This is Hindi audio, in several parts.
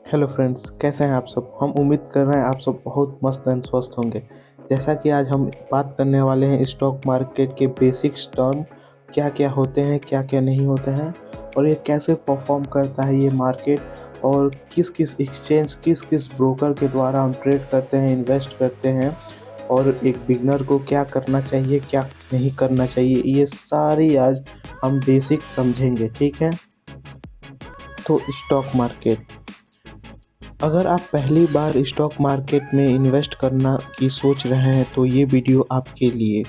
हेलो फ्रेंड्स, कैसे हैं आप सब। हम उम्मीद कर रहे हैं आप सब बहुत मस्त एंड स्वस्थ होंगे। जैसा कि आज हम बात करने वाले हैं स्टॉक मार्केट के बेसिक्स टर्म, क्या क्या होते हैं, क्या क्या नहीं होते हैं, और ये कैसे परफॉर्म करता है ये मार्केट, और किस किस एक्सचेंज, किस किस ब्रोकर के द्वारा हम ट्रेड करते हैं, इन्वेस्ट करते हैं, और एक बिगनर को क्या करना चाहिए, क्या नहीं करना चाहिए, ये सारी आज हम बेसिक समझेंगे। ठीक है। तो स्टॉक मार्केट, अगर आप पहली बार स्टॉक मार्केट में इन्वेस्ट करना की सोच रहे हैं तो ये वीडियो आपके लिए।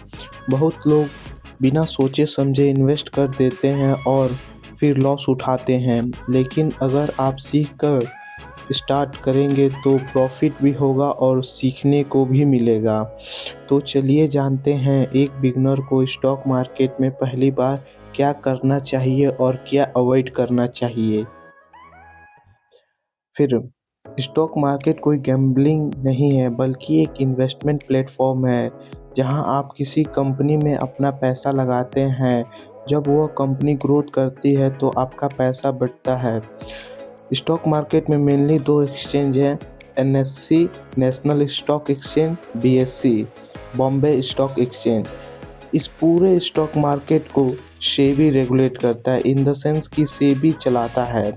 बहुत लोग बिना सोचे समझे इन्वेस्ट कर देते हैं और फिर लॉस उठाते हैं, लेकिन अगर आप सीख कर स्टार्ट करेंगे तो प्रॉफिट भी होगा और सीखने को भी मिलेगा। तो चलिए जानते हैं एक बिगनर को स्टॉक मार्केट में पहली बार क्या करना चाहिए और क्या अवॉइड करना चाहिए। फिर स्टॉक मार्केट कोई गैम्बलिंग नहीं है, बल्कि एक इन्वेस्टमेंट प्लेटफॉर्म है जहां आप किसी कंपनी में अपना पैसा लगाते हैं। जब वह कंपनी ग्रोथ करती है तो आपका पैसा बढ़ता है। स्टॉक मार्केट में मेनली दो एक्सचेंज हैं, NSC national stock exchange, BSc Bombay stock exchange. इस पूरे स्टॉक मार्केट को सेबी रेगुलेट करता है, इन द सेंस कि सेबी चलाता है।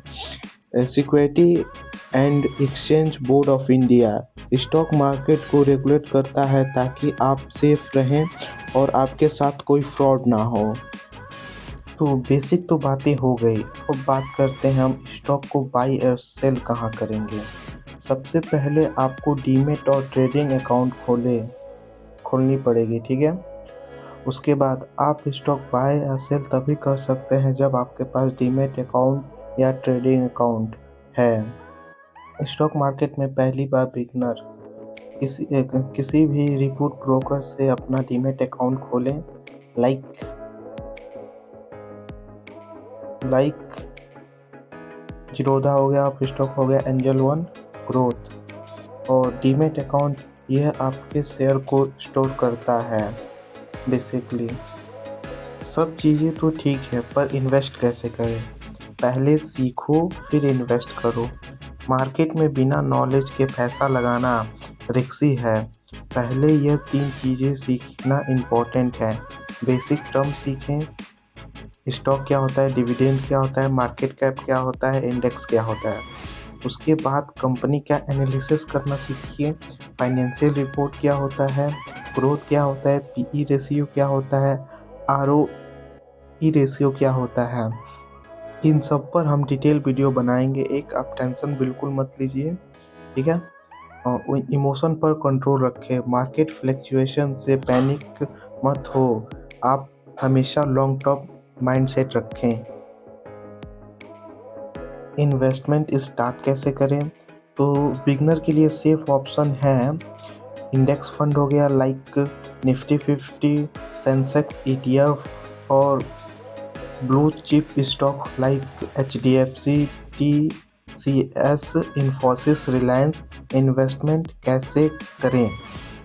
Security and exchange board of India stock market को रेगुलेट करता है ताकि आप सेफ रहें और आपके साथ कोई फ्रॉड ना हो। तो बेसिक तो बातें हो गई, अब बात करते हैं हम स्टॉक को बाई और सेल कहाँ करेंगे। सबसे पहले आपको डीमेट और ट्रेडिंग अकाउंट खोलनी पड़ेगी। ठीक है। उसके बाद आप स्टॉक बाय या सेल तभी कर सकते हैं जब आपके पास डीमेट अकाउंट या ट्रेडिंग अकाउंट है। स्टॉक मार्केट में पहली बार बिगनर किसी भी रिक्रूट ब्रोकर से अपना डीमेट अकाउंट खोलें। लाइक जिरोधा हो गया, आप स्टॉक हो गया, एंजल वन, ग्रोथ। और डीमेट अकाउंट यह आपके शेयर को स्टोर करता है। बेसिकली सब चीज़ें तो ठीक है, पर इन्वेस्ट कैसे करें। पहले सीखो फिर इन्वेस्ट करो। मार्केट में बिना नॉलेज के पैसा लगाना रिस्की है। पहले यह 3 चीज़ें सीखना इम्पोर्टेंट है। बेसिक टर्म सीखें, स्टॉक क्या होता है, डिविडेंड क्या होता है, मार्केट कैप क्या होता है, इंडेक्स क्या होता है। उसके बाद कंपनी का एनालिसिस करना सीखिए, फाइनेंशियल रिपोर्ट क्या होता है, ग्रोथ क्या होता है, पीई रेशियो क्या होता है, आरओई रेशियो क्या होता है। इन सब पर हम डिटेल वीडियो बनाएंगे। एक आप टेंशन बिल्कुल मत लीजिए। ठीक है। और इमोशन पर कंट्रोल रखें, मार्केट फ्लक्चुएशन से पैनिक मत हो। आप हमेशा लॉन्ग टर्म माइंडसेट रखें। इन्वेस्टमेंट स्टार्ट कैसे करें, तो बिगनर के लिए सेफ ऑप्शन है इंडेक्स फंड हो गया, लाइक निफ्टी 50, सेंसेक्स ETF, और blue chip stock like HDFC, TCS, Infosys, Reliance. Investment कैसे करें,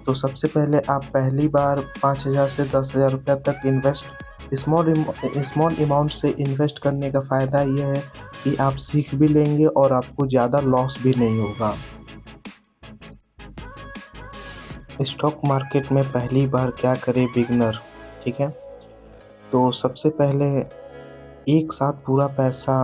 तो सबसे पहले आप पहली बार 5,000 से 10,000 रुपये तक इन्वेस्ट, स्मॉल अमाउंट से इन्वेस्ट करने का फ़ायदा यह है कि आप सीख भी लेंगे और आपको ज़्यादा लॉस भी नहीं होगा। स्टॉक मार्केट में पहली बार क्या करे बिगनर। ठीक है। तो सबसे पहले एक साथ पूरा पैसा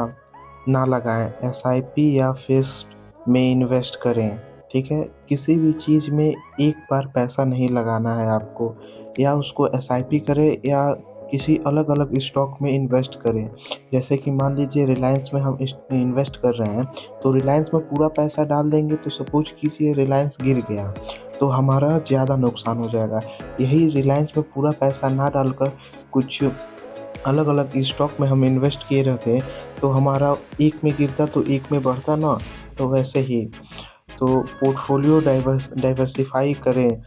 ना लगाएं, SIP या फिक्स्ड में इन्वेस्ट करें। ठीक है। किसी भी चीज़ में एक बार पैसा नहीं लगाना है आपको, या उसको SIP करें या किसी अलग अलग स्टॉक में इन्वेस्ट करें। जैसे कि मान लीजिए रिलायंस में हम इन्वेस्ट कर रहे हैं, तो रिलायंस में पूरा पैसा डाल देंगे तो सपोज कीजिए रिलायंस गिर गया तो हमारा ज़्यादा नुकसान हो जाएगा। यही रिलायंस में पूरा पैसा ना डालकर कुछ अलग अलग स्टॉक में हम इन्वेस्ट किए रहते तो हमारा एक में गिरता तो एक में बढ़ता ना। तो वैसे ही तो पोर्टफोलियो डाइवर्सिफाई करें,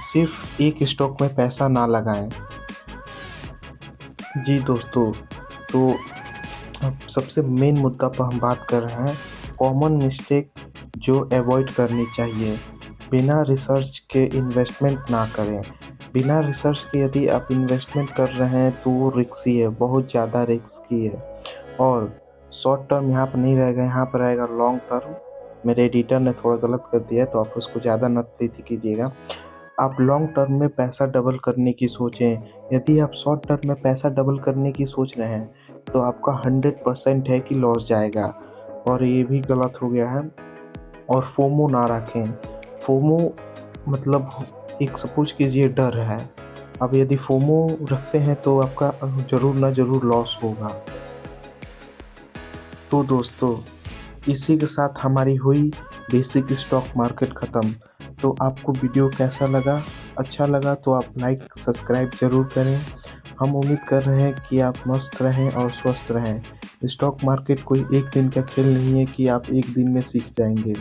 सिर्फ एक स्टॉक में पैसा ना लगाएं। जी दोस्तों, तो अब सबसे मेन मुद्दा पर हम बात कर रहे हैं, कॉमन मिस्टेक जो अवॉइड करनी चाहिए। बिना रिसर्च के इन्वेस्टमेंट ना करें। बिना रिसर्च के यदि आप इन्वेस्टमेंट कर रहे हैं तो वो रिस्की है, बहुत ज़्यादा रिस्की है। और शॉर्ट टर्म यहाँ पर नहीं रहेगा, यहाँ पर रहेगा लॉन्ग टर्म। मेरे एडिटर ने थोड़ा गलत कर दिया है, तो आप उसको ज़्यादा नतीती कीजिएगा। आप लॉन्ग टर्म में पैसा डबल करने की सोचें। यदि आप शॉर्ट टर्म में पैसा डबल करने की सोच रहे हैं, तो आपका 100% है कि लॉस जाएगा, और ये भी गलत हो गया है। और फोमो ना रखें। फोमो मतलब एक सपोज कीजिए डर है। अब यदि फोमो रखते हैं तो आपका ज़रूर ना ज़रूर लॉस होगा। तो दोस्तों, इसी के साथ हमारी हुई बेसिक स्टॉक मार्केट ख़त्म। तो आपको वीडियो कैसा लगा? अच्छा लगा तो आप लाइक सब्सक्राइब ज़रूर करें। हम उम्मीद कर रहे हैं कि आप मस्त रहें और स्वस्थ रहें। स्टॉक मार्केट कोई एक दिन का खेल नहीं है कि आप एक दिन में सीख जाएंगे।